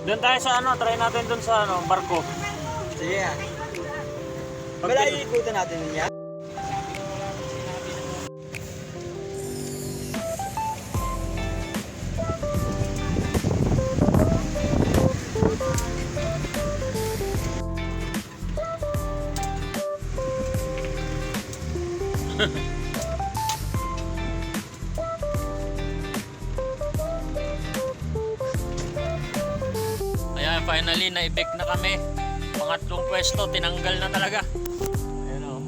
Doon tayo sa ano, try natin doon sa ano, barko. Sige. Wala iikutan natin yun yan. Ayan, finally na-evict na kami. Pangatlong pwesto, tinanggal na talaga. Ayan o.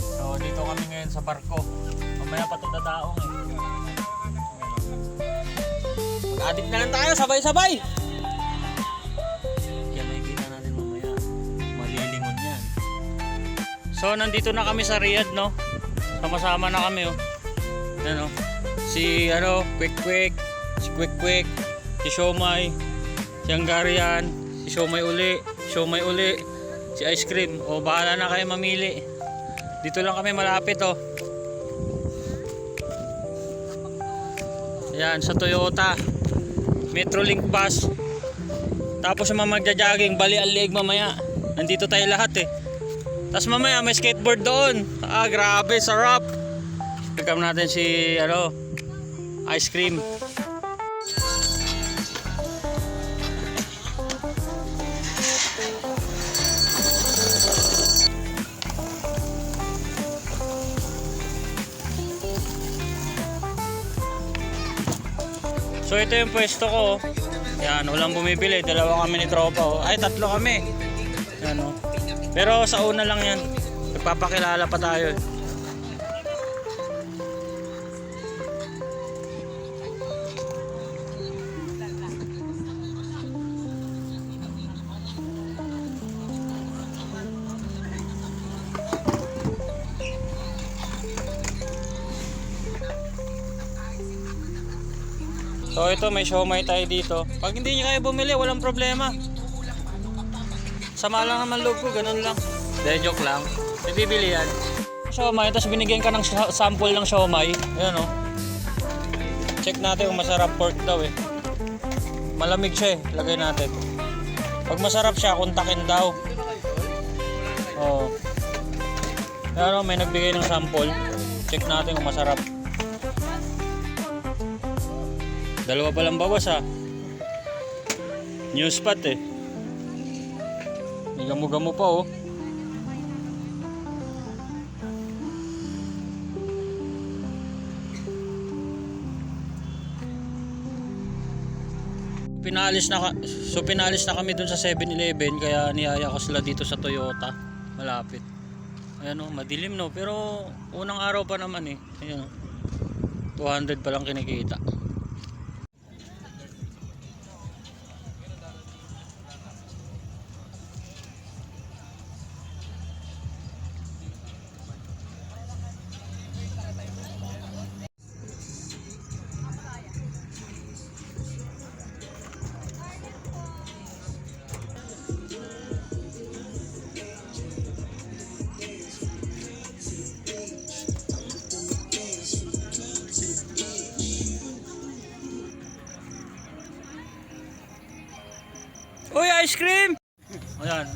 So, dito kami ngayon sa barko. Mamaya pa ito dadaong eh. Mag-addict na lang tayo, sabay-sabay! Kaya nakikita natin mamaya. Malilingon yan. So, nandito na kami sa Riyadh, no? Sama-sama na kami, oh. Ayan, oh. Si, Quick, si Quick, si Siomay, si Hungarian, si Siomay uli, si Ice Cream. O, bahala na kayo mamili. Dito lang kami malapit, oh. Ayan, sa Toyota Metrolink bus. Tapos yung mga magja-jogging, bali ang leeg mamaya. Nandito tayo lahat eh. Tapos mamaya may skateboard doon. Ah, grabe, sarap. Welcome natin si Ice Cream. So ito yung pwesto ko. Yan, walang bumibili. Dalawa kami ni tropa. Oh. Ay, tatlo kami. Yan, oh. Pero sa una lang yan. Nagpapakilala pa tayo. So ito, may siomay tayo dito. Pag hindi niya kaya bumili, walang problema. Sama lang naman loob ko, ganun lang. De, joke lang. May bibili yan. Siomay, tapos binigyan ka ng sample ng siomay. Ayan o. Check natin kung masarap, pork daw eh. Malamig siya eh, lagay natin. Pag masarap siya, kontakin daw. Oo. Ayan o, may nagbigay ng sample. Check natin kung masarap. Dalawa pa lang bawas ha. New spot eh. May gamo-gamo pa oh. Pinalis na kami dun sa 7-Eleven, kaya niyaya ko sila dito sa Toyota. Malapit. Ayan oh, madilim no, pero unang araw pa naman eh. Ayan oh. 200 pa lang kinikita. Uy, ice cream! Ayan.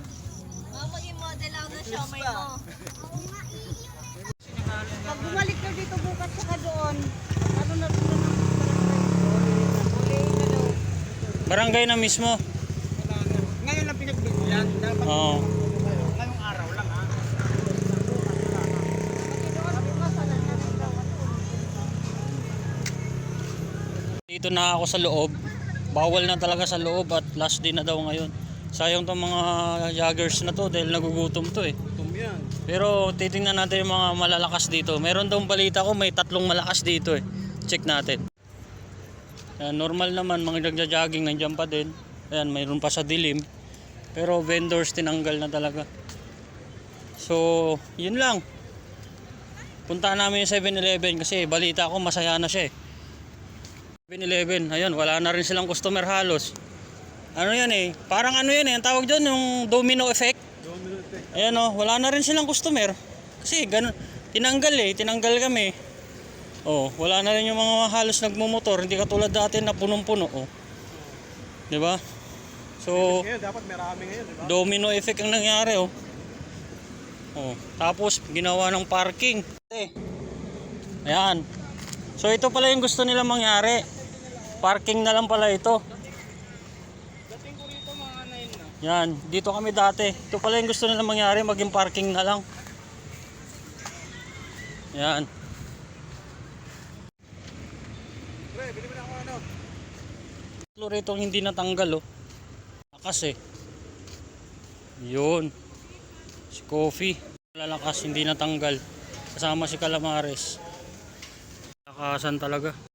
Maging model ako ng siomay mo. Pag bumalik ka dito bukas saka doon, ano na doon na Barangay na mismo. Ngayon lang pinagbigyan. Oo. Ngayong araw lang ha. Dito na ako sa loob. Bawal na talaga sa loob at last day na daw ngayon. Sayang tong mga joggers na to dahil nagugutom to eh. Yan. Pero titingnan natin yung mga malalakas dito. Meron daw balita ko may 3 malakas dito eh. Check natin. Ayan, normal naman mga nagja-jogging nandiyan pa din. Ayan, mayroon pa sa dilim. Pero vendors tinanggal na talaga. So, yun lang. Puntahan namin yung 7-Eleven kasi balita ko masaya na siya eh. 7-Eleven, ayun, wala na rin silang customer halos. Ano yan eh, parang ano yan eh, ang tawag dyan yung domino effect. Ayan o, wala na rin silang customer. Kasi ganun, tinanggal kami. Oh, wala na rin yung mga halos nagmumotor, hindi katulad dati na punong-puno oh. 'Di ba? So, Ngayon, dapat marami ngayon, di ba? domino effect ang nangyari, oh. Oh, tapos ginawa ng parking. Ayan. So ito pala yung gusto nila mangyari. Parking na lang pala ito. Dating ko rito mga 9 na. Yan, dito kami dati. Ito pala yung gusto nila mangyari, maging parking na lang. Yan. Pre, bili mo na ako ano. Tatlo rito ang hindi natanggal, oh. Lakas eh. Yun. Si Coffee. Lalakas, hindi natanggal. Kasama si Calamares. Lakasan talaga.